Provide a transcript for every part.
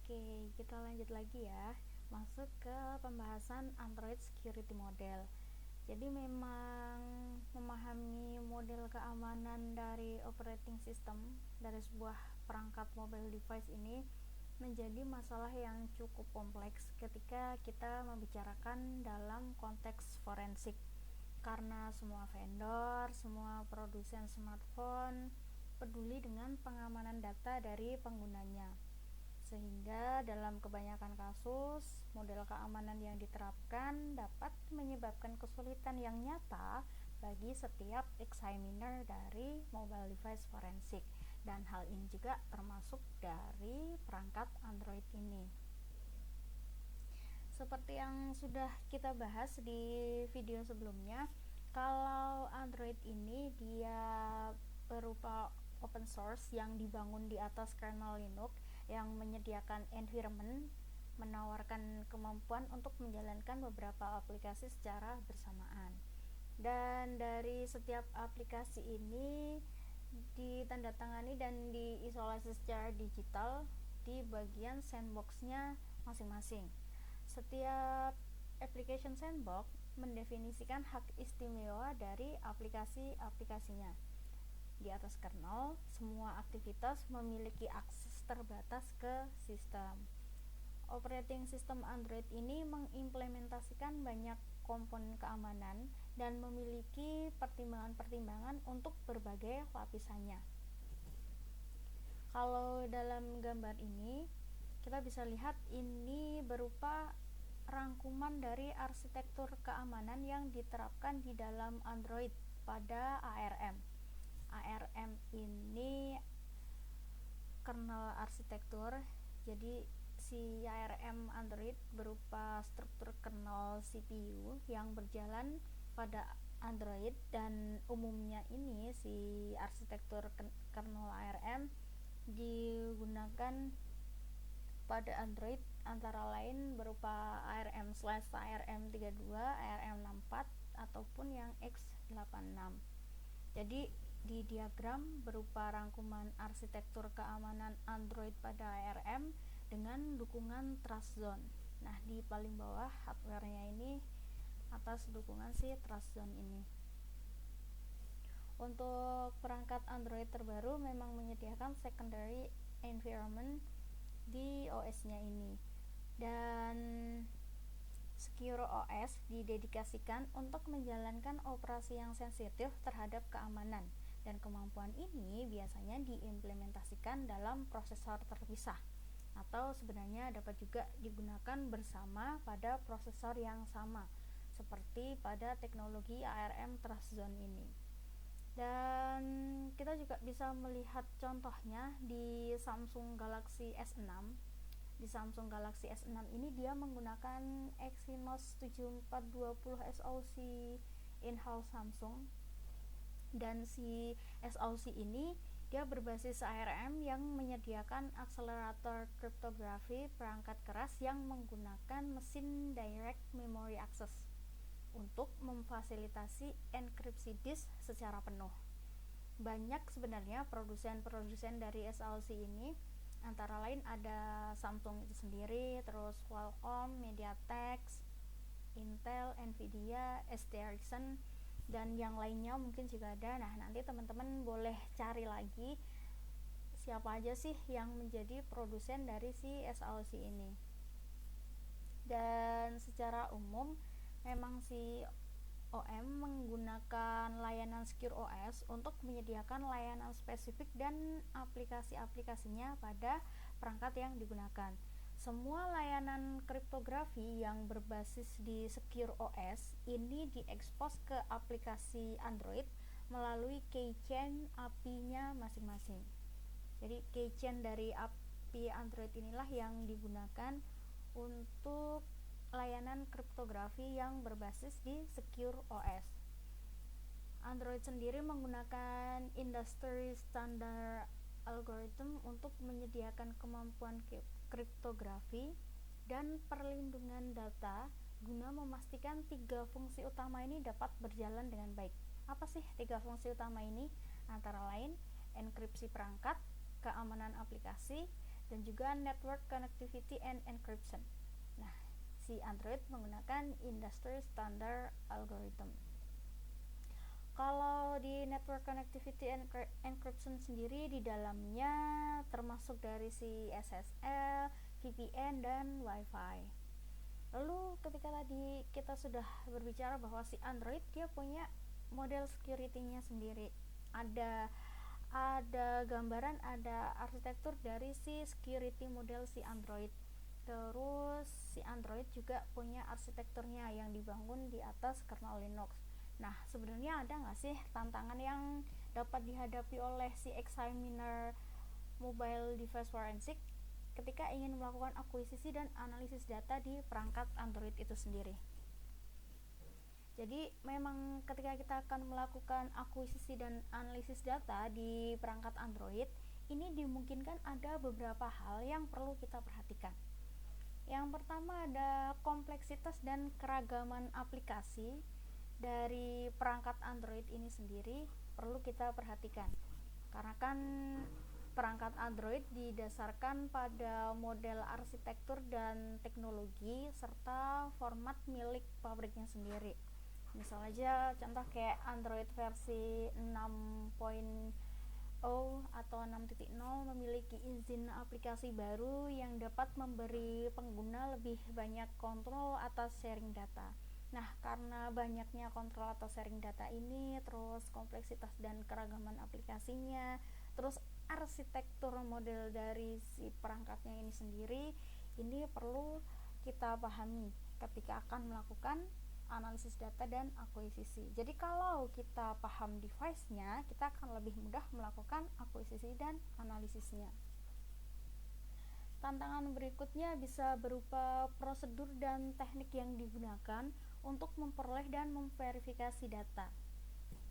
Oke, kita lanjut lagi ya. Masuk ke pembahasan Android Security Model. Jadi memang memahami model keamanan dari operating system dari sebuah perangkat mobile device ini menjadi masalah yang cukup kompleks ketika kita membicarakan dalam konteks forensik. Karena semua vendor, semua produsen smartphone peduli dengan pengamanan data dari penggunanya. Sehingga dalam kebanyakan kasus, model keamanan yang diterapkan dapat menyebabkan kesulitan yang nyata bagi setiap examiner dari mobile device forensik. Dan hal ini juga termasuk dari perangkat Android ini. Seperti yang sudah kita bahas di video sebelumnya, kalau Android ini dia berupa open source yang dibangun di atas kernel Linux yang menyediakan environment, menawarkan kemampuan untuk menjalankan beberapa aplikasi secara bersamaan. Dan dari setiap aplikasi ini ditandatangani dan diisolasi secara digital di bagian sandbox-nya masing-masing. Setiap application sandbox mendefinisikan hak istimewa dari aplikasi-aplikasinya. Di atas kernel, semua aktivitas memiliki akses terbatas ke sistem. Operating system Android ini mengimplementasikan banyak komponen keamanan dan memiliki pertimbangan-pertimbangan untuk berbagai lapisannya. Kalau dalam gambar ini, kita bisa lihat ini berupa rangkuman dari arsitektur keamanan yang diterapkan di dalam Android pada ARM. ARM ini kernel arsitektur, jadi si ARM Android berupa struktur kernel CPU yang berjalan pada Android, dan umumnya ini si arsitektur kernel ARM digunakan pada Android antara lain berupa ARM/ARM32, ARM64 ataupun yang x86. Jadi di diagram berupa rangkuman arsitektur keamanan Android pada ARM dengan dukungan trust zone. Nah, di paling bawah hardware-nya ini atas dukungan si trust zone ini. Untuk perangkat Android terbaru memang menyediakan secondary environment di OS-nya ini. Dan Secure OS didedikasikan untuk menjalankan operasi yang sensitif terhadap keamanan, dan kemampuan ini biasanya diimplementasikan dalam prosesor terpisah, atau sebenarnya dapat juga digunakan bersama pada prosesor yang sama, seperti pada teknologi ARM Trust Zone ini. Dan kita juga bisa melihat contohnya di Samsung Galaxy S6. Di Samsung Galaxy S6 ini dia menggunakan Exynos 7420 SoC in-house Samsung, dan si SoC ini dia berbasis ARM yang menyediakan akselerator kriptografi perangkat keras yang menggunakan mesin direct memory access untuk memfasilitasi enkripsi disk secara penuh. Banyak sebenarnya produsen-produsen dari SoC ini, antara lain ada Samsung itu sendiri, terus Qualcomm, MediaTek, Intel, Nvidia, ST Ericsson, dan yang lainnya mungkin juga ada. Nah, nanti teman-teman boleh cari lagi siapa aja sih yang menjadi produsen dari si SoC ini. Dan secara umum memang si OM menggunakan layanan Secure OS untuk menyediakan layanan spesifik dan aplikasi-aplikasinya pada perangkat yang digunakan. Semua layanan kriptografi yang berbasis di Secure OS ini diekspos ke aplikasi Android melalui keychain API-nya masing-masing. Jadi keychain dari API Android inilah yang digunakan untuk layanan kriptografi yang berbasis di Secure OS. Android sendiri menggunakan industry standard algorithm untuk menyediakan kemampuan kriptografi dan perlindungan data guna memastikan 3 fungsi utama ini dapat berjalan dengan baik. Apa sih 3 fungsi utama ini? Antara lain enkripsi perangkat, keamanan aplikasi, dan juga network connectivity and encryption. Nah, si Android menggunakan industry standard algorithm. Kalau di network connectivity and encryption sendiri, di dalamnya termasuk dari si SSL, VPN, dan Wi-Fi. Lalu ketika tadi kita sudah berbicara bahwa si Android dia punya model security-nya sendiri. Ada gambaran, ada arsitektur dari si security model si Android. Terus si Android juga punya arsitekturnya yang dibangun di atas kernel Linux. Nah, sebenarnya ada nggak sih tantangan yang dapat dihadapi oleh si examiner mobile device forensic ketika ingin melakukan akuisisi dan analisis data di perangkat Android itu sendiri? Jadi memang ketika kita akan melakukan akuisisi dan analisis data di perangkat Android, ini dimungkinkan ada beberapa hal yang perlu kita perhatikan. Yang pertama ada kompleksitas dan keragaman aplikasi dari perangkat Android ini sendiri perlu kita perhatikan. Karena kan perangkat Android didasarkan pada model arsitektur dan teknologi serta format milik pabriknya sendiri. Misal aja contoh kayak Android versi 6.0 atau 6.0 memiliki izin aplikasi baru yang dapat memberi pengguna lebih banyak kontrol atas sharing data. Nah, karena banyaknya kontrol atas sharing data ini, terus kompleksitas dan keragaman aplikasinya, terus arsitektur model dari si perangkatnya ini sendiri, ini perlu kita pahami ketika akan melakukan analisis data dan akuisisi. Jadi kalau kita paham device-nya, kita akan lebih mudah melakukan akuisisi dan analisisnya. Tantangan berikutnya bisa berupa prosedur dan teknik yang digunakan untuk memperoleh dan memverifikasi data.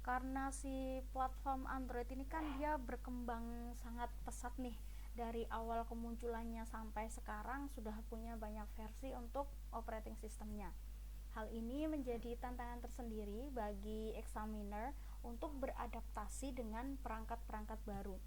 Karena si platform Android ini kan dia berkembang sangat pesat nih, dari awal kemunculannya sampai sekarang sudah punya banyak versi untuk operating systemnya. Hal ini menjadi tantangan tersendiri bagi examiner untuk beradaptasi dengan perangkat-perangkat baru.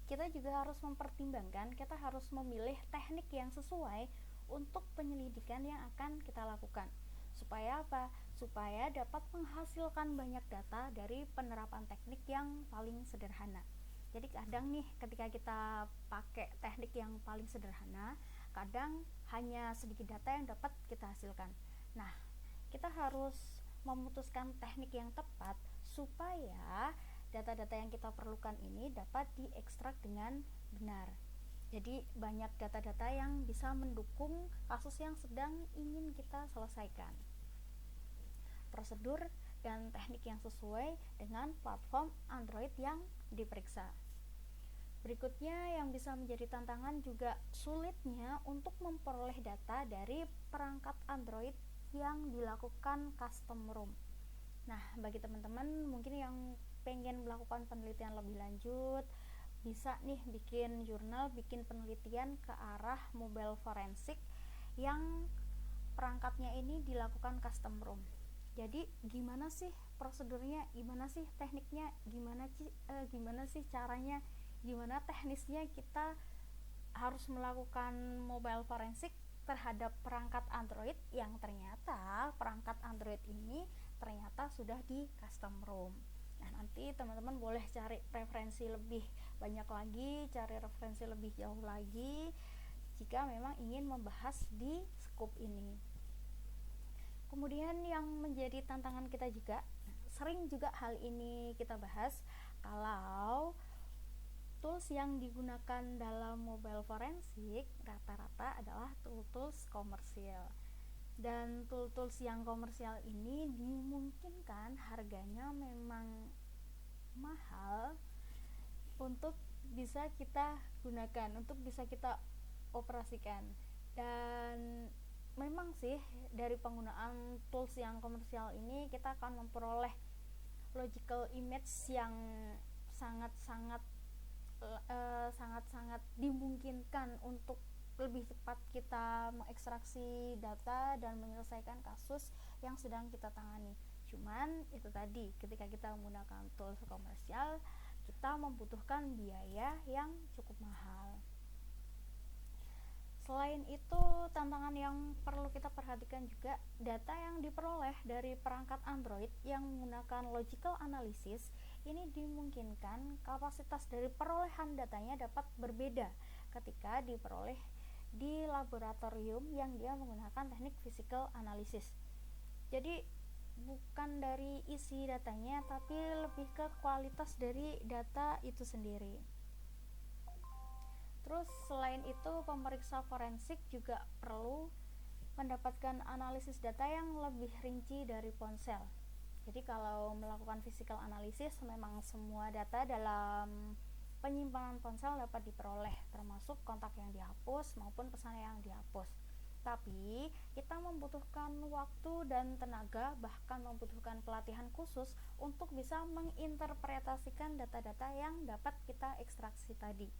Kita juga harus mempertimbangkan, kita harus memilih teknik yang sesuai untuk penyelidikan yang akan kita lakukan. Supaya apa? Supaya dapat menghasilkan banyak data dari penerapan teknik yang paling sederhana. Jadi kadang nih ketika kita pakai teknik yang paling sederhana, kadang hanya sedikit data yang dapat kita hasilkan. Nah, kita harus memutuskan teknik yang tepat supaya data-data yang kita perlukan ini dapat diekstrak dengan benar. Jadi banyak data-data yang bisa mendukung kasus yang sedang ingin kita selesaikan. Prosedur dan teknik yang sesuai dengan platform Android yang diperiksa. Berikutnya yang bisa menjadi tantangan juga sulitnya untuk memperoleh data dari perangkat Android yang dilakukan custom ROM. Nah, bagi teman-teman mungkin yang pengen melakukan penelitian lebih lanjut, bisa nih bikin jurnal, bikin penelitian ke arah mobile forensik yang perangkatnya ini dilakukan custom ROM. Jadi gimana sih prosedurnya, gimana sih tekniknya, gimana sih caranya, gimana teknisnya kita harus melakukan mobile forensik terhadap perangkat Android yang ternyata perangkat Android ini ternyata sudah di custom ROM. Nah, nanti teman-teman boleh cari referensi lebih banyak lagi, cari referensi lebih jauh lagi jika memang ingin membahas di scope ini. Kemudian yang menjadi tantangan kita juga, sering juga hal ini kita bahas, kalau tools yang digunakan dalam mobile forensik rata-rata adalah tools komersial. Dan tools yang komersial ini dimungkinkan harganya memang mahal untuk bisa kita gunakan, untuk bisa kita operasikan. Dan memang sih dari penggunaan tools yang komersial ini kita akan memperoleh logical image yang sangat-sangat dimungkinkan untuk lebih cepat kita mengekstraksi data dan menyelesaikan kasus yang sedang kita tangani. Cuman itu tadi, ketika kita menggunakan tools komersial, kita membutuhkan biaya yang cukup mahal. Selain itu, tantangan yang perlu kita perhatikan juga, data yang diperoleh dari perangkat Android yang menggunakan logical analysis ini dimungkinkan kapasitas dari perolehan datanya dapat berbeda ketika diperoleh di laboratorium yang dia menggunakan teknik physical analysis. Jadi bukan dari isi datanya, tapi lebih ke kualitas dari data itu sendiri. Terus selain itu, pemeriksa forensik juga perlu mendapatkan analisis data yang lebih rinci dari ponsel. Jadi kalau melakukan physical analysis, memang semua data dalam penyimpanan ponsel dapat diperoleh, termasuk kontak yang dihapus maupun pesan yang dihapus. Tapi kita membutuhkan waktu dan tenaga, bahkan membutuhkan pelatihan khusus untuk bisa menginterpretasikan data-data yang dapat kita ekstraksi tadi.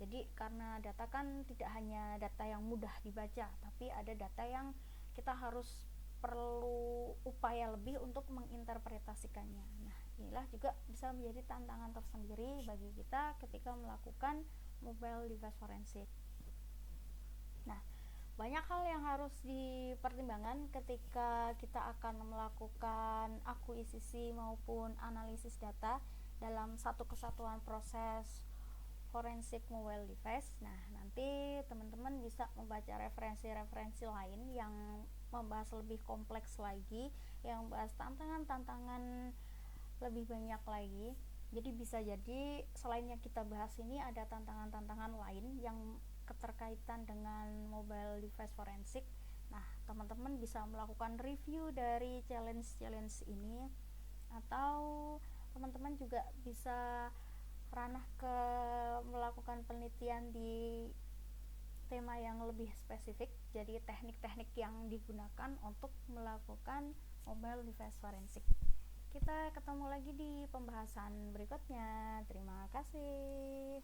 Jadi karena data kan tidak hanya data yang mudah dibaca, tapi ada data yang kita harus perlu upaya lebih untuk menginterpretasikannya. Nah, inilah juga bisa menjadi tantangan tersendiri bagi kita ketika melakukan mobile device forensik. Nah, banyak hal yang harus dipertimbangkan ketika kita akan melakukan akuisisi maupun analisis data dalam satu kesatuan proses forensik mobile device. Nah, nanti teman-teman bisa membaca referensi-referensi lain yang membahas lebih kompleks lagi, yang membahas tantangan-tantangan lebih banyak lagi. Jadi bisa jadi selain yang kita bahas ini ada tantangan-tantangan lain yang keterkaitan dengan mobile device forensik. Nah, teman-teman bisa melakukan review dari challenge-challenge ini, atau teman-teman juga bisa ranah ke melakukan penelitian di tema yang lebih spesifik, jadi teknik-teknik yang digunakan untuk melakukan mobile device forensik. Kita ketemu lagi di pembahasan berikutnya. Terima kasih.